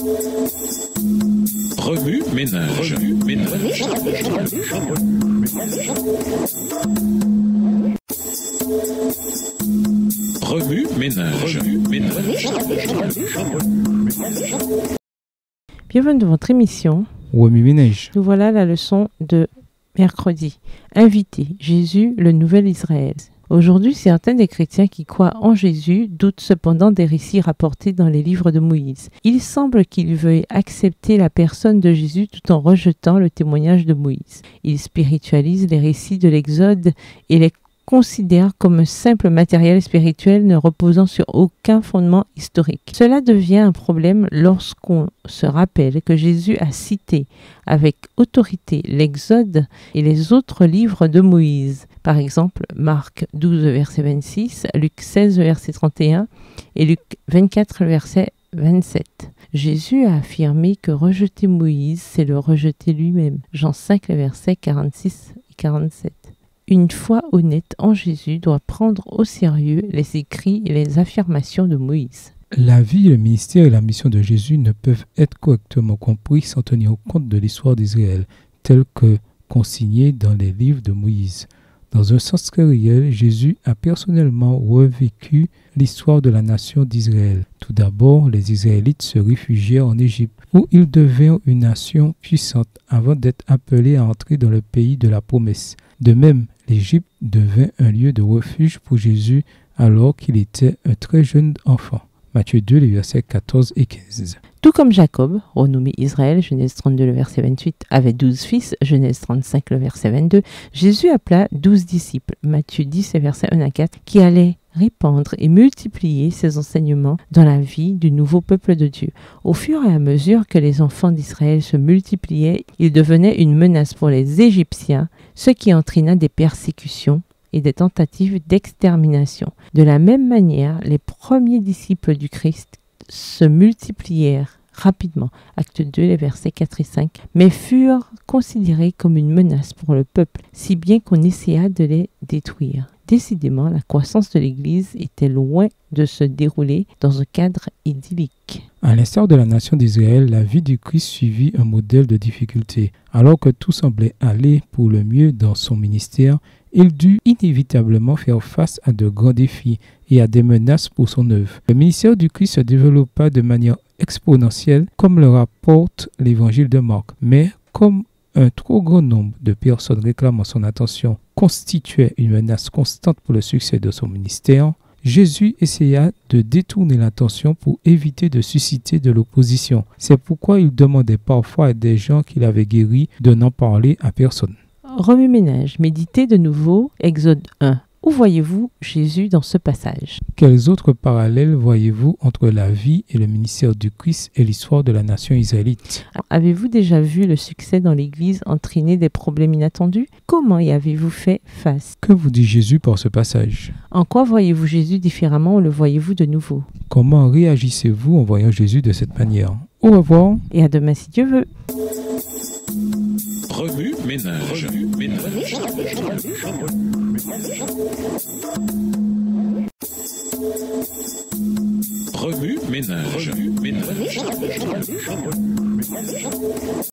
Remue ménage. Remue ménage. Bienvenue dans votre émission. Remue ménage. Nous voilà à la leçon de mercredi. Invité, Jésus, le nouvel Israël. Aujourd'hui, certains des chrétiens qui croient en Jésus doutent cependant des récits rapportés dans les livres de Moïse. Il semble qu'ils veuillent accepter la personne de Jésus tout en rejetant le témoignage de Moïse. Ils spiritualisent les récits de l'Exode et les considèrent comme un simple matériel spirituel ne reposant sur aucun fondement historique. Cela devient un problème lorsqu'on se rappelle que Jésus a cité avec autorité l'Exode et les autres livres de Moïse. Par exemple, Marc 12, verset 26, Luc 16, verset 31 et Luc 24, verset 27. Jésus a affirmé que rejeter Moïse, c'est le rejeter lui-même. Jean 5, versets 46 et 47. Une foi honnête en Jésus doit prendre au sérieux les écrits et les affirmations de Moïse. La vie, le ministère et la mission de Jésus ne peuvent être correctement compris sans tenir compte de l'histoire d'Israël, telle que consignée dans les livres de Moïse. Dans un sens très réel, Jésus a personnellement revécu l'histoire de la nation d'Israël. Tout d'abord, les Israélites se réfugièrent en Égypte, où ils devinrent une nation puissante avant d'être appelés à entrer dans le pays de la promesse. De même, l'Égypte devint un lieu de refuge pour Jésus alors qu'il était un très jeune enfant. Matthieu 2, les versets 14 et 15. Tout comme Jacob, renommé Israël, Genèse 32, le verset 28, avait 12 fils, Genèse 35, le verset 22, Jésus appela 12 disciples, Matthieu 10, verset 1 à 4, qui allaient répandre et multiplier ses enseignements dans la vie du nouveau peuple de Dieu. Au fur et à mesure que les enfants d'Israël se multipliaient, ils devenaient une menace pour les Égyptiens, ce qui entraîna des persécutions et des tentatives d'extermination. De la même manière, les premiers disciples du Christ se multiplièrent rapidement, acte 2, les versets 4 et 5, mais furent considérés comme une menace pour le peuple, si bien qu'on essaya de les détruire. Décidément, la croissance de l'Église était loin de se dérouler dans un cadre idyllique. À l'instar de la nation d'Israël, la vie du Christ suivit un modèle de difficulté. Alors que tout semblait aller pour le mieux dans son ministère, il dut inévitablement faire face à de grands défis et à des menaces pour son œuvre. Le ministère du Christ se développa de manière exponentielle, comme le rapporte l'évangile de Marc, mais comme un trop grand nombre de personnes réclamant son attention constituait une menace constante pour le succès de son ministère, Jésus essaya de détourner l'attention pour éviter de susciter de l'opposition. C'est pourquoi il demandait parfois à des gens qu'il avait guéris de n'en parler à personne. Remue ménage, méditez de nouveau Exode 1. Où voyez-vous Jésus dans ce passage? Quels autres parallèles voyez-vous entre la vie et le ministère du Christ et l'histoire de la nation israélite? Avez-vous déjà vu le succès dans l'Église entraîner des problèmes inattendus? Comment y avez-vous fait face? Que vous dit Jésus par ce passage? En quoi voyez-vous Jésus différemment ou le voyez-vous de nouveau? Comment réagissez-vous en voyant Jésus de cette manière? Au revoir. Et à demain si Dieu veut. Remue ménage. Remue ménage.